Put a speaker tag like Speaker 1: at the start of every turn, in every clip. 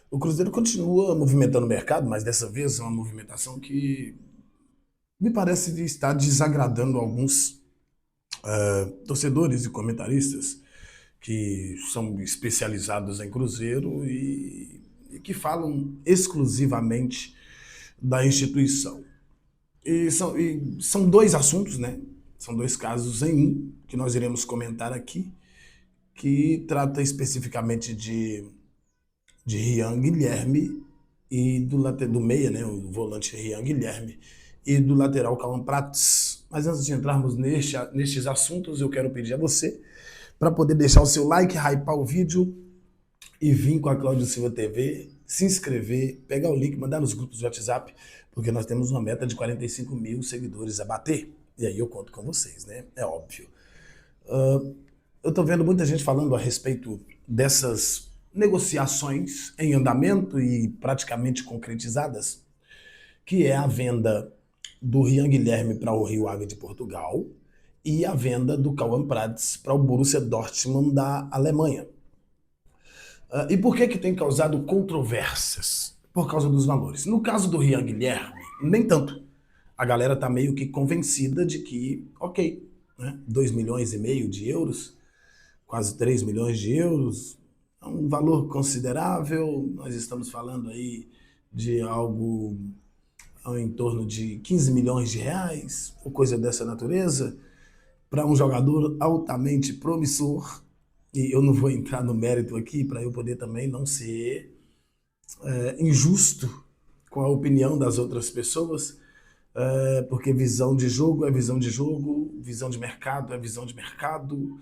Speaker 1: O Cruzeiro continua movimentando o mercado, mas dessa vez é uma movimentação que me parece estar desagradando alguns torcedores e comentaristas que são especializados em Cruzeiro e que falam exclusivamente da instituição. E são dois assuntos, né? São dois casos em um que nós iremos comentar aqui, que trata especificamente de Rian Guilherme e do meia, né, o volante Rian Guilherme, e do lateral Cauã Prates. Mas antes de entrarmos nestes assuntos, eu quero pedir a você para poder deixar o seu like, hypar o vídeo e vir com a Cláudio Silva TV, se inscrever, pegar o link, mandar nos grupos do WhatsApp, porque nós temos uma meta de 45 mil seguidores a bater. E aí eu conto com vocês, né? É óbvio. Eu estou vendo muita gente falando a respeito dessas negociações em andamento e praticamente concretizadas, que é a venda do Rian Guilherme para o Rio Ave de Portugal e a venda do Cauã Prates para o Borussia Dortmund da Alemanha. E por que tem causado controvérsias? Por causa dos valores. No caso do Rian Guilherme, nem tanto. A galera está meio que convencida de que, ok, né, 2 milhões e meio de euros, quase 3 milhões de euros, é um valor considerável. Nós estamos falando aí de algo em torno de 15 milhões de reais, ou coisa dessa natureza, para um jogador altamente promissor. E eu não vou entrar no mérito aqui para eu poder também não ser injusto com a opinião das outras pessoas, porque visão de jogo é visão de jogo, visão de mercado é visão de mercado,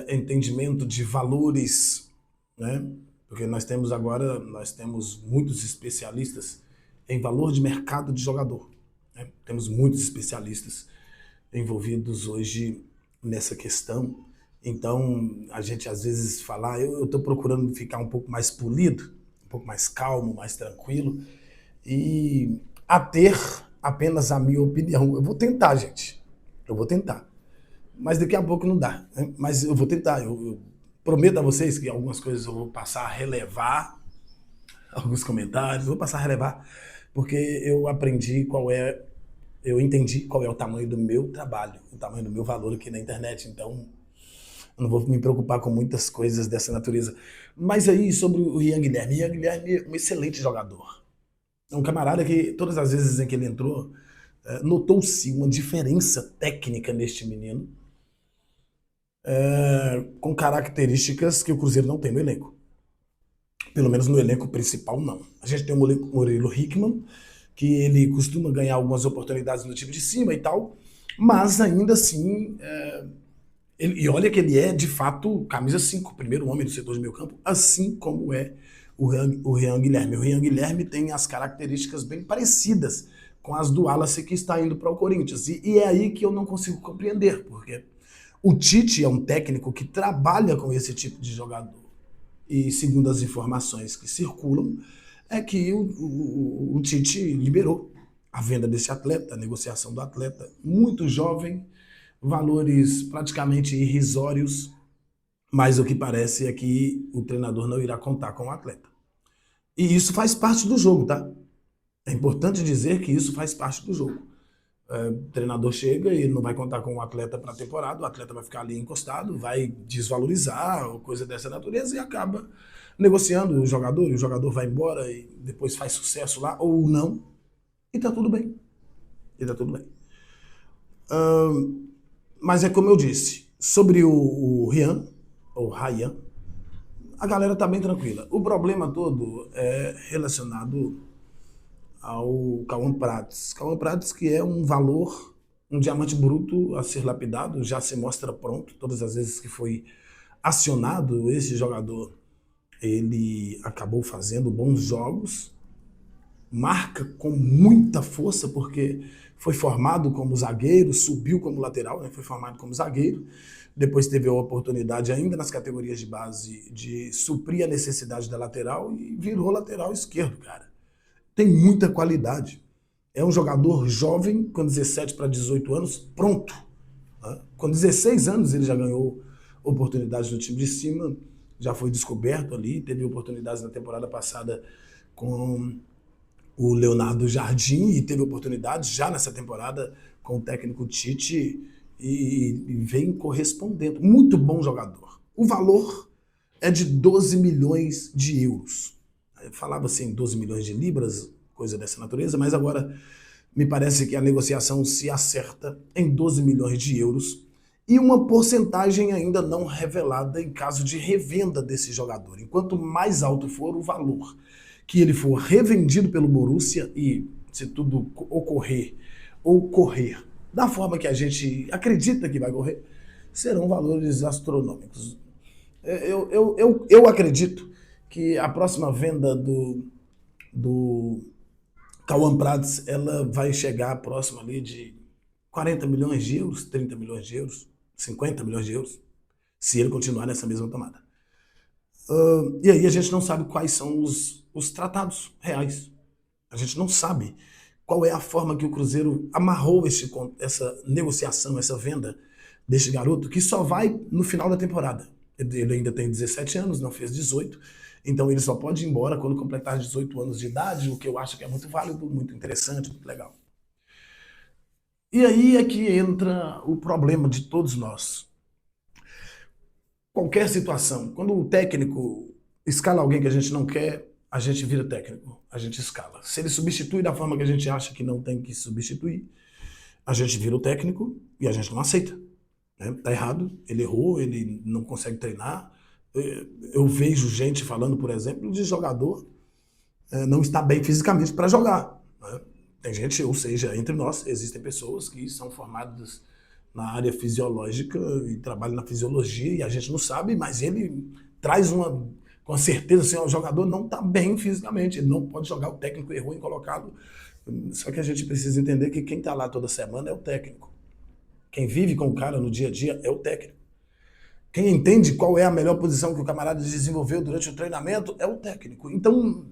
Speaker 1: entendimento de valores, né? Porque nós temos muitos especialistas em valor de mercado de jogador, né? Temos muitos especialistas envolvidos hoje nessa questão. Então, a gente às vezes fala, eu estou procurando ficar um pouco mais polido, um pouco mais calmo, mais tranquilo, e a ter apenas a minha opinião. Eu vou tentar, gente. Eu vou tentar. Mas daqui a pouco não dá, né? Mas eu vou tentar. Eu prometo a vocês que algumas coisas eu vou passar a relevar, alguns comentários, eu vou passar a relevar, porque eu entendi qual é o tamanho do meu trabalho, o tamanho do meu valor aqui na internet. Então, eu não vou me preocupar com muitas coisas dessa natureza. Mas aí, sobre o Rian Guilherme. Rian Guilherme é um excelente jogador. É um camarada que, todas as vezes em que ele entrou, notou-se uma diferença técnica neste menino, com características que o Cruzeiro não tem no elenco. Pelo menos no elenco principal, não. A gente tem o Murilo Hickman, que ele costuma ganhar algumas oportunidades no time de cima e tal, mas ainda assim... e olha que ele é, de fato, camisa 5, primeiro homem do setor de meio campo, assim como é o Rian Guilherme. O Rian Guilherme tem as características bem parecidas com as do Wallace, que está indo para o Corinthians. E é aí que eu não consigo compreender, porque o Tite é um técnico que trabalha com esse tipo de jogador. E segundo as informações que circulam, é que o Tite liberou a venda desse atleta, a negociação do atleta, muito jovem, valores praticamente irrisórios, mas o que parece é que o treinador não irá contar com o atleta. E isso faz parte do jogo, tá? É importante dizer que isso faz parte do jogo. O treinador chega e ele não vai contar com o atleta para a temporada, o atleta vai ficar ali encostado, vai desvalorizar ou coisa dessa natureza e acaba negociando o jogador vai embora e depois faz sucesso lá ou não, e tá tudo bem. E tá tudo bem. Mas é como eu disse, sobre o Rian, ou Ryan, a galera tá bem tranquila. O problema todo é relacionado ao Cauã Prates. Cauã Prates, que é um valor, um diamante bruto a ser lapidado, já se mostra pronto. Todas as vezes que foi acionado esse jogador, ele acabou fazendo bons jogos, marca com muita força, porque foi formado como zagueiro, subiu como lateral, né? Foi formado como zagueiro, depois teve a oportunidade ainda nas categorias de base de suprir a necessidade da lateral e virou lateral esquerdo, cara. Tem muita qualidade. É um jogador jovem, com 17 para 18 anos, pronto. Com 16 anos ele já ganhou oportunidades no time de cima, já foi descoberto ali, teve oportunidades na temporada passada com o Leonardo Jardim e teve oportunidades já nessa temporada com o técnico Tite e vem correspondendo. Muito bom jogador. O valor é de 12 milhões de euros. Falava assim 12 milhões de libras, coisa dessa natureza, mas agora me parece que a negociação se acerta em 12 milhões de euros e uma porcentagem ainda não revelada em caso de revenda desse jogador. Enquanto mais alto for o valor que ele for revendido pelo Borussia e se tudo ocorrer ou correr da forma que a gente acredita que vai correr, serão valores astronômicos. Eu acredito que a próxima venda do Cauã Prats, ela vai chegar próxima ali de 40 milhões de euros, 30 milhões de euros, 50 milhões de euros, se ele continuar nessa mesma tomada. E aí a gente não sabe quais são os tratados reais. A gente não sabe qual é a forma que o Cruzeiro amarrou essa negociação, essa venda deste garoto, que só vai no final da temporada. Ele ainda tem 17 anos, não fez 18, então ele só pode ir embora quando completar 18 anos de idade, o que eu acho que é muito válido, muito interessante, muito legal. E aí é que entra o problema de todos nós. Qualquer situação, quando o técnico escala alguém que a gente não quer, a gente vira técnico, a gente escala. Se ele substitui da forma que a gente acha que não tem que substituir, a gente vira o técnico e a gente não aceita. Tá errado, ele errou, ele não consegue treinar. Eu vejo gente falando, por exemplo, de jogador não estar bem fisicamente para jogar. Tem gente, ou seja, entre nós, existem pessoas que são formadas na área fisiológica e trabalham na fisiologia e a gente não sabe, mas ele traz com certeza assim, o jogador não está bem fisicamente, ele não pode jogar, o técnico errou em colocá-lo. Só que a gente precisa entender que quem está lá toda semana é o técnico. Quem vive com o cara no dia a dia é o técnico. Quem entende qual é a melhor posição que o camarada desenvolveu durante o treinamento é o técnico. Então,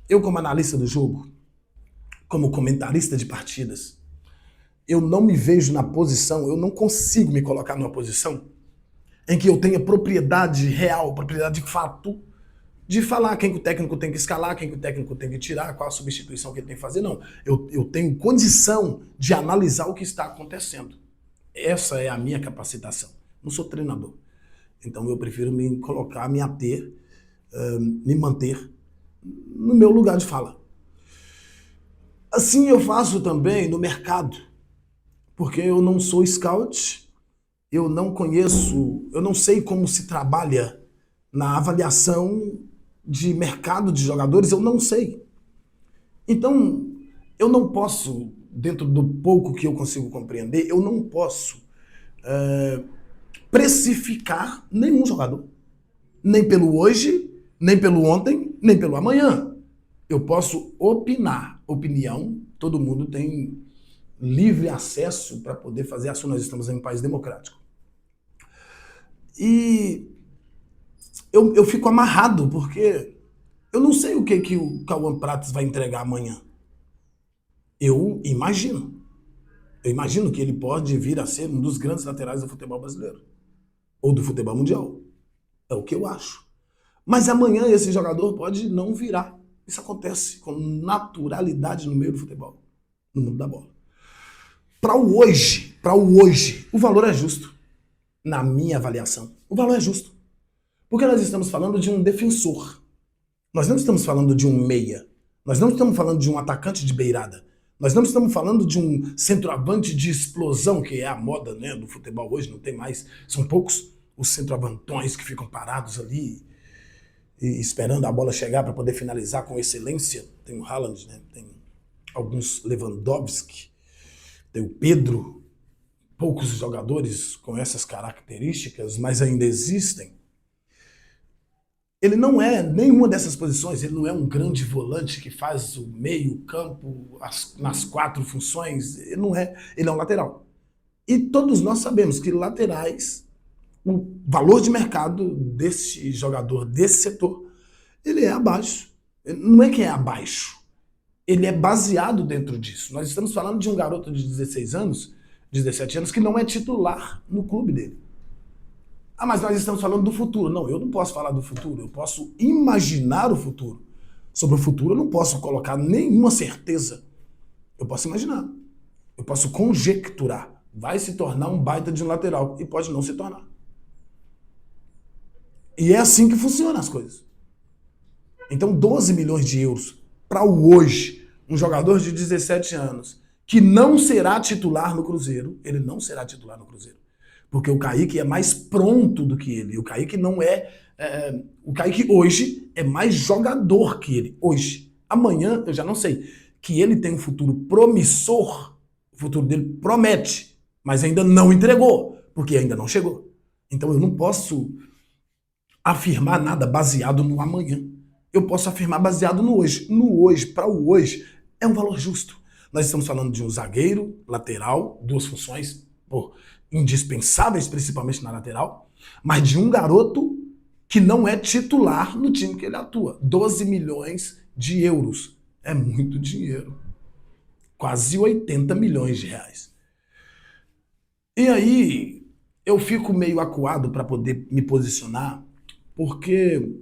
Speaker 1: eu como analista do jogo, como comentarista de partidas, eu não me vejo na posição, eu não consigo me colocar numa posição em que eu tenha propriedade real, propriedade de fato, de falar quem que o técnico tem que escalar, quem que o técnico tem que tirar, qual a substituição que ele tem que fazer. Não, eu tenho condição de analisar o que está acontecendo. Essa é a minha capacitação. Não sou treinador. Então eu prefiro me colocar, me ater, me manter no meu lugar de fala. Assim eu faço também no mercado, porque eu não sou scout, eu não conheço, eu não sei como se trabalha na avaliação de mercado de jogadores, eu não sei. Então, eu não posso, dentro do pouco que eu consigo compreender, eu não posso precificar nenhum jogador. Nem pelo hoje, nem pelo ontem, nem pelo amanhã. Eu posso opinar. Opinião, todo mundo tem livre acesso para poder fazer ação. Nós estamos em um país democrático. E eu fico amarrado, porque eu não sei o que o Cauã Prats vai entregar amanhã. Eu imagino. Eu imagino que ele pode vir a ser um dos grandes laterais do futebol brasileiro. Ou do futebol mundial. É o que eu acho. Mas amanhã esse jogador pode não virar. Isso acontece com naturalidade no meio do futebol, no mundo da bola. Para o hoje, o valor é justo. Na minha avaliação, o valor é justo. Porque nós estamos falando de um defensor. Nós não estamos falando de um meia. Nós não estamos falando de um atacante de beirada. Nós não estamos falando de um centroavante de explosão, que é a moda, né, do futebol hoje, não tem mais. São poucos os centroavantões que ficam parados ali e esperando a bola chegar para poder finalizar com excelência. Tem o Haaland, né? Tem alguns Lewandowski, tem o Pedro, poucos jogadores com essas características, mas ainda existem. Ele não é nenhuma dessas posições, ele não é um grande volante que faz o meio campo nas 4 funções, ele não é, ele é um lateral. E todos nós sabemos que laterais, o valor de mercado desse jogador, desse setor, ele é abaixo. Não é que é abaixo, ele é baseado dentro disso. Nós estamos falando de um garoto de 16 anos, 17 anos, que não é titular no clube dele. Ah, mas nós estamos falando do futuro. Não, eu não posso falar do futuro. Eu posso imaginar o futuro. Sobre o futuro eu não posso colocar nenhuma certeza. Eu posso imaginar. Eu posso conjecturar. Vai se tornar um baita de um lateral. E pode não se tornar. E é assim que funcionam as coisas. Então, 12 milhões de euros para o hoje, um jogador de 17 anos, que não será titular no Cruzeiro, ele não será titular no Cruzeiro. Porque o Kaique é mais pronto do que ele. O Kaique não o Kaique hoje é mais jogador que ele. Hoje. Amanhã, eu já não sei. Que ele tem um futuro promissor, o futuro dele promete, mas ainda não entregou, porque ainda não chegou. Então eu não posso afirmar nada baseado no amanhã. Eu posso afirmar baseado no hoje. No hoje, para o hoje, é um valor justo. Nós estamos falando de um zagueiro, lateral, duas funções indispensáveis, principalmente na lateral, mas de um garoto que não é titular no time que ele atua. 12 milhões de euros. É muito dinheiro. Quase 80 milhões de reais. E aí, eu fico meio acuado para poder me posicionar, porque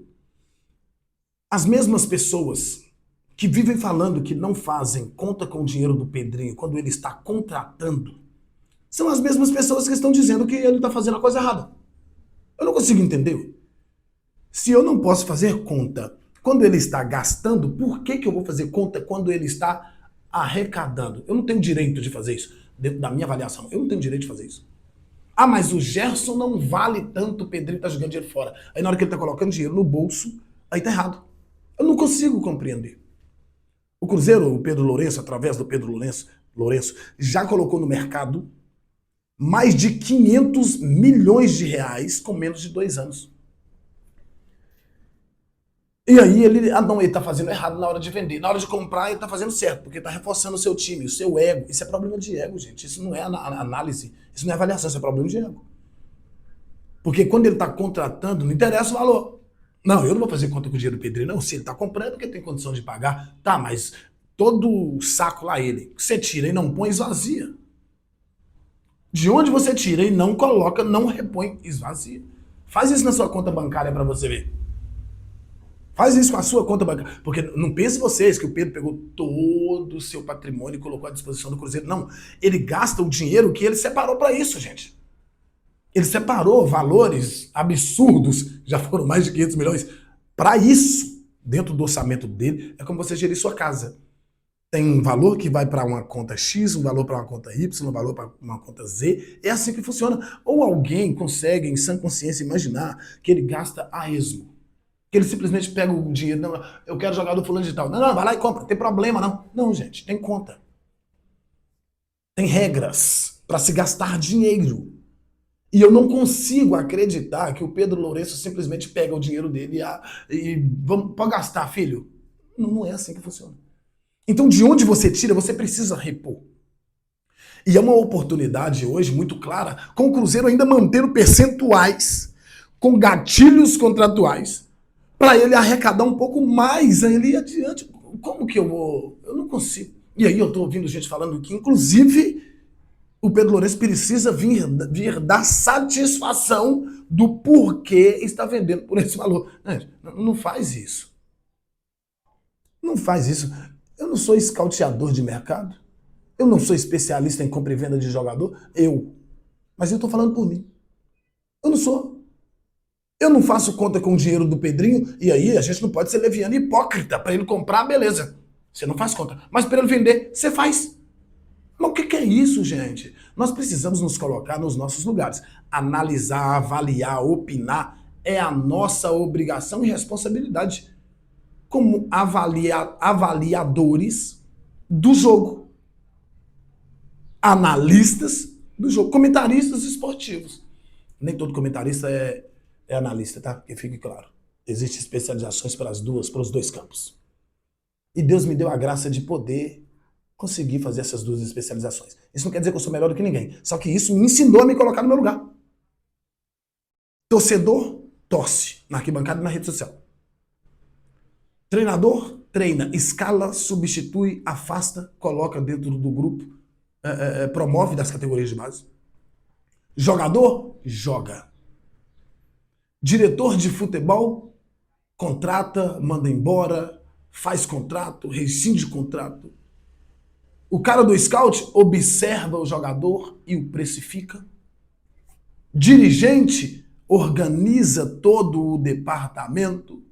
Speaker 1: as mesmas pessoas que vivem falando que não fazem conta com o dinheiro do Pedrinho quando ele está contratando, são as mesmas pessoas que estão dizendo que ele está fazendo a coisa errada. Eu não consigo entender. Se eu não posso fazer conta quando ele está gastando, por que eu vou fazer conta quando ele está arrecadando? Eu não tenho direito de fazer isso. Dentro da minha avaliação, eu não tenho direito de fazer isso. Ah, mas o Gerson não vale tanto, o Pedrinho está jogando dinheiro fora. Aí na hora que ele está colocando dinheiro no bolso, aí tá errado. Eu não consigo compreender. O Cruzeiro, o Pedro Lourenço, através do Pedro Lourenço, já colocou no mercado mais de 500 milhões de reais com menos de 2 anos. E aí ele está fazendo errado na hora de vender. Na hora de comprar, ele está fazendo certo, porque está reforçando o seu time, o seu ego. Isso é problema de ego, gente. Isso não é análise, isso não é avaliação, isso é problema de ego. Porque quando ele está contratando, não interessa o valor. Não, eu não vou fazer conta com o dinheiro do Pedrinho, não. Se ele está comprando, porque tem condição de pagar. Tá, mas todo o saco lá ele, você tira e não põe, esvazia. De onde você tira e não coloca, não repõe, esvazia. Faz isso na sua conta bancária para você ver. Faz isso com a sua conta bancária. Porque não pense vocês que o Pedro pegou todo o seu patrimônio e colocou à disposição do Cruzeiro. Não, ele gasta o dinheiro que ele separou para isso, gente. Ele separou valores absurdos, já foram mais de 500 milhões, para isso, dentro do orçamento dele. É como você gerir sua casa. Tem um valor que vai para uma conta X, um valor para uma conta Y, um valor para uma conta Z. É assim que funciona. Ou alguém consegue, em sã consciência, imaginar que ele gasta a esmo. Que ele simplesmente pega o dinheiro, não, eu quero jogar do fulano de tal. Não, vai lá e compra, não tem problema não. Não, gente, tem conta. Tem regras para se gastar dinheiro. E eu não consigo acreditar que o Pedro Lourenço simplesmente pega o dinheiro dele e pode gastar, filho. Não é assim que funciona. Então, de onde você tira, você precisa repor. E é uma oportunidade hoje muito clara, com o Cruzeiro ainda mantendo percentuais, com gatilhos contratuais, para ele arrecadar um pouco mais ali adiante. Como que eu vou? Eu não consigo. E aí eu estou ouvindo gente falando que, inclusive, o Pedro Lourenço precisa vir dar satisfação do porquê está vendendo por esse valor. Não faz isso. Não faz isso. Eu não sou escauteador de mercado. Eu não sou especialista em compra e venda de jogador. Mas eu estou falando por mim. Eu não sou. Eu não faço conta com o dinheiro do Pedrinho, e aí a gente não pode ser leviano e hipócrita. Para ele comprar, beleza. Você não faz conta. Mas para ele vender, você faz. Mas o que é isso, gente? Nós precisamos nos colocar nos nossos lugares. Analisar, avaliar, opinar é a nossa obrigação e responsabilidade como avaliadores do jogo. Analistas do jogo. Comentaristas esportivos. Nem todo comentarista é analista, tá? Que fique claro. Existem especializações para os dois campos. E Deus me deu a graça de poder conseguir fazer essas duas especializações. Isso não quer dizer que eu sou melhor do que ninguém. Só que isso me ensinou a me colocar no meu lugar. Torcedor, torce na arquibancada e na rede social. Treinador, treina, escala, substitui, afasta, coloca dentro do grupo, promove das categorias de base. Jogador, joga. Diretor de futebol contrata, manda embora, faz contrato, rescinde contrato. O cara do scout observa o jogador e o precifica. Dirigente organiza todo o departamento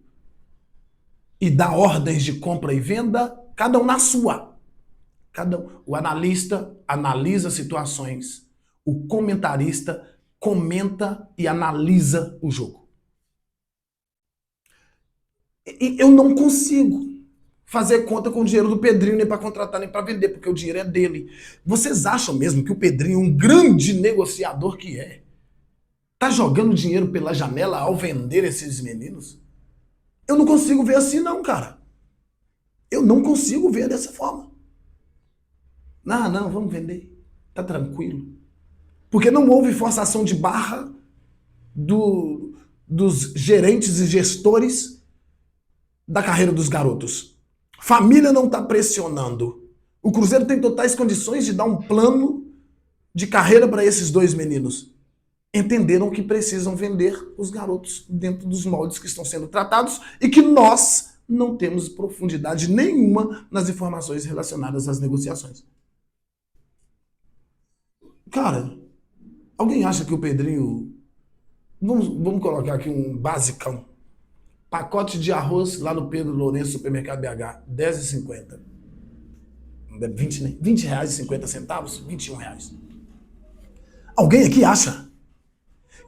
Speaker 1: e dá ordens de compra e venda, cada um na sua. O analista analisa situações. O comentarista comenta e analisa o jogo. E eu não consigo fazer conta com o dinheiro do Pedrinho nem para contratar nem para vender, porque o dinheiro é dele. Vocês acham mesmo que o Pedrinho, um grande negociador que é, tá jogando dinheiro pela janela ao vender esses meninos? Eu não consigo ver assim não, cara. Eu não consigo ver dessa forma. Não, vamos vender. Tá tranquilo. Porque não houve forçação de barra dos gerentes e gestores da carreira dos garotos. Família não está pressionando. O Cruzeiro tem totais condições de dar um plano de carreira para esses dois meninos. Entenderam que precisam vender os garotos dentro dos moldes que estão sendo tratados e que nós não temos profundidade nenhuma nas informações relacionadas às negociações. Cara, alguém acha que o Pedrinho... Vamos colocar aqui um basicão. Pacote de arroz lá no Pedro Lourenço, supermercado BH, R$10,50. 20, né? R$20,50, R$21. Alguém aqui acha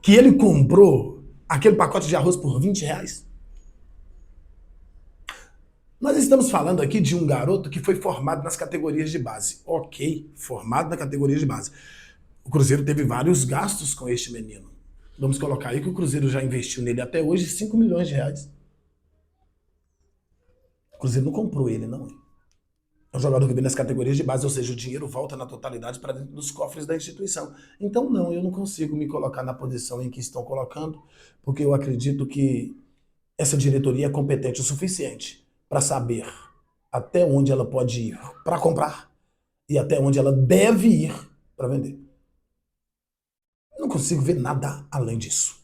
Speaker 1: que ele comprou aquele pacote de arroz por R$20? Nós estamos falando aqui de um garoto que foi formado nas categorias de base. Ok, formado na categoria de base. O Cruzeiro teve vários gastos com este menino. Vamos colocar aí que o Cruzeiro já investiu nele até hoje R$5 milhões. O Cruzeiro não comprou ele, não. É um jogador que vem nas categorias de base, ou seja, o dinheiro volta na totalidade para dentro dos cofres da instituição. Então, não, eu não consigo me colocar na posição em que estão colocando, porque eu acredito que essa diretoria é competente o suficiente para saber até onde ela pode ir para comprar e até onde ela deve ir para vender. Eu não consigo ver nada além disso.